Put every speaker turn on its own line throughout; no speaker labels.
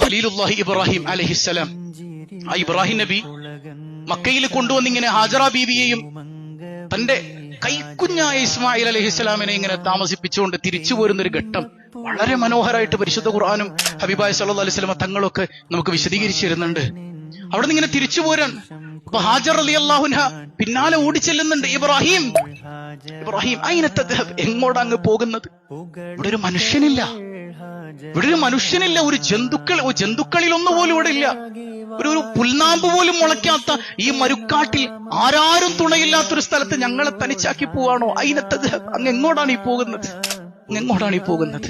ഖലീലുല്ലാഹി ഇബ്രാഹിം അലൈഹിസ്സലാം, ആ ഇബ്രാഹിം നബി മക്കയിൽ കൊണ്ടുവന്നിങ്ങനെ ഹാജറ ബീവിയെയും തന്റെ കൈക്കുഞ്ഞായ ഇസ്മായിൽ അലൈഹിസ്സലാമിനെ ഇങ്ങനെ താമസിപ്പിച്ചുകൊണ്ട് തിരിച്ചു പോരുന്നൊരു ഘട്ടം വളരെ മനോഹരമായിട്ട് പരിശുദ്ധ ഖുർആനും ഹബീബായ സല്ലല്ലാഹു അലൈഹി വസല്ലം തങ്ങളൊക്കെ നമുക്ക് വിശദീകരിച്ചു തരുന്നുണ്ട്. അവിടെ നിന്ന് ഇങ്ങനെ തിരിച്ചു പോരാൻ അപ്പൊ ഹാജർ റളിയല്ലാഹു അൻഹ പിന്നാലെ ഓടിച്ചെല്ലുന്നുണ്ട്. ഇബ്രാഹിം ഇബ്രാഹിം അയിന തദ്ഹബ്, എങ്ങോട്ടാ അങ്ങ് പോകുന്നത്? ഇവിടെ ഒരു മനുഷ്യനില്ല, ഇവിടെ ഒരു മനുഷ്യനില്ല, ഒരു ജന്തുക്കളിൽ ഒന്നുപോലും ഇവിടെ ഇല്ല. ഒരു പുൽനാമ്പ് പോലും മുളയ്ക്കാത്ത ഈ മരുക്കാട്ടിൽ ആരാരും തുണയില്ലാത്തൊരു സ്ഥലത്ത് ഞങ്ങളെ തനിച്ചാക്കി പോവാണോ? അയിന തദ്ഹബ്, അങ്ങ് എങ്ങോട്ടാണ് ഈ പോകുന്നത്? എങ്ങോട്ടാണ് ഈ പോകുന്നത്?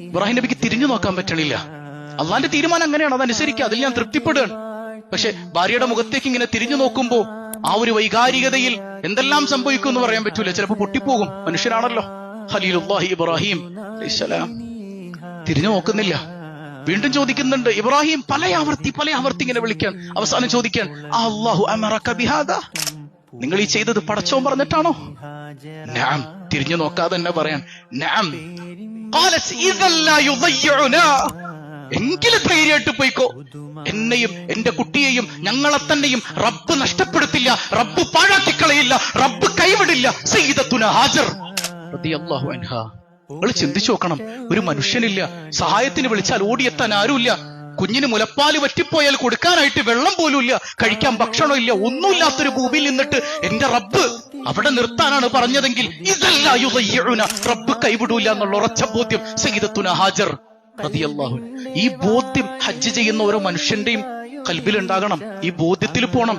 ഇബ്രാഹിം നബിക്ക് തിരിഞ്ഞു നോക്കാൻ പറ്റണില്ല. അള്ളാന്റെ തീരുമാനം അങ്ങനെയാണ്, അതനുസരിക്കുക, അതിൽ ഞാൻ തൃപ്തിപ്പെടുകയാണ്. പക്ഷെ ഭാര്യയുടെ മുഖത്തേക്ക് ഇങ്ങനെ തിരിഞ്ഞു നോക്കുമ്പോ ആ ഒരു വൈകാരികതയിൽ എന്തെല്ലാം സംഭവിക്കും എന്ന് പറയാൻ പറ്റൂല. ചിലപ്പോ പൊട്ടിപ്പോകും, മനുഷ്യനാണല്ലോ. ഖലീലുല്ലാഹി ഇബ്രാഹിം അലൈഹിസ്സലാം തിരിഞ്ഞു നോക്കുന്നില്ല. വീണ്ടും ചോദിക്കുന്നുണ്ട് ഇബ്രാഹിം, പല ആവർത്തി ഇങ്ങനെ വിളിക്കാൻ. അവസാനം ചോദിക്കാൻ, അല്ലാഹു അമറക ബിഹാദാ, നിങ്ങൾ ഈ ചെയ്തത് പടച്ചോൻ പറഞ്ഞിട്ടാണോ? നഅം, തിരിഞ്ഞു നോക്കാതെ തന്നെ പറയാൻ നഅം. ഖാലത് ഇദൻ ലാ യുദയ്യുനാ, എങ്കിലും ധൈര്യമായിട്ട് പോയിക്കോ, എന്നെയും എന്റെ കുട്ടിയെയും ഞങ്ങളെ തന്നെയും റബ്ബ് നഷ്ടപ്പെടുത്തില്ല, റബ്ബ് പാഴാക്കിക്കളയില്ല, റബ്ബ് കൈവിടില്ല. സയ്യിദത്തുനാ ഹാജർ റളിയല്ലാഹു അൻഹാ. നിങ്ങൾ ചിന്തിച്ചു നോക്കണം, ഒരു മനുഷ്യനില്ല, സഹായത്തിന് വിളിച്ചാൽ ഓടിയെത്താൻ ആരുമില്ല, കുഞ്ഞിന് മുലപ്പാല് വറ്റിപ്പോയാൽ കൊടുക്കാനായിട്ട് വെള്ളം പോലും ഇല്ല, കഴിക്കാൻ ഭക്ഷണം ഇല്ല, ഒന്നുമില്ലാത്തൊരു ഭൂമിയിൽ നിന്നിട്ട് എന്റെ റബ്ബ് അവിടെ നിർത്താനാണ് പറഞ്ഞതെങ്കിൽ ഇദല്ലാ യുദയ്യുനാ, റബ്ബ് കൈവിടൂല എന്നുള്ള ഉറച്ച ബോധ്യം സയ്യിദത്തുനാ ഹാജർ റളിയല്ലാഹു അൻഹ. ഈ ബോധ്യം ഹജ്ജ് ചെയ്യുന്ന ഓരോ മനുഷ്യന്റെയും ഖൽബിൽ ഉണ്ടാകണം. ഈ ബോധ്യത്തിൽ പോണം.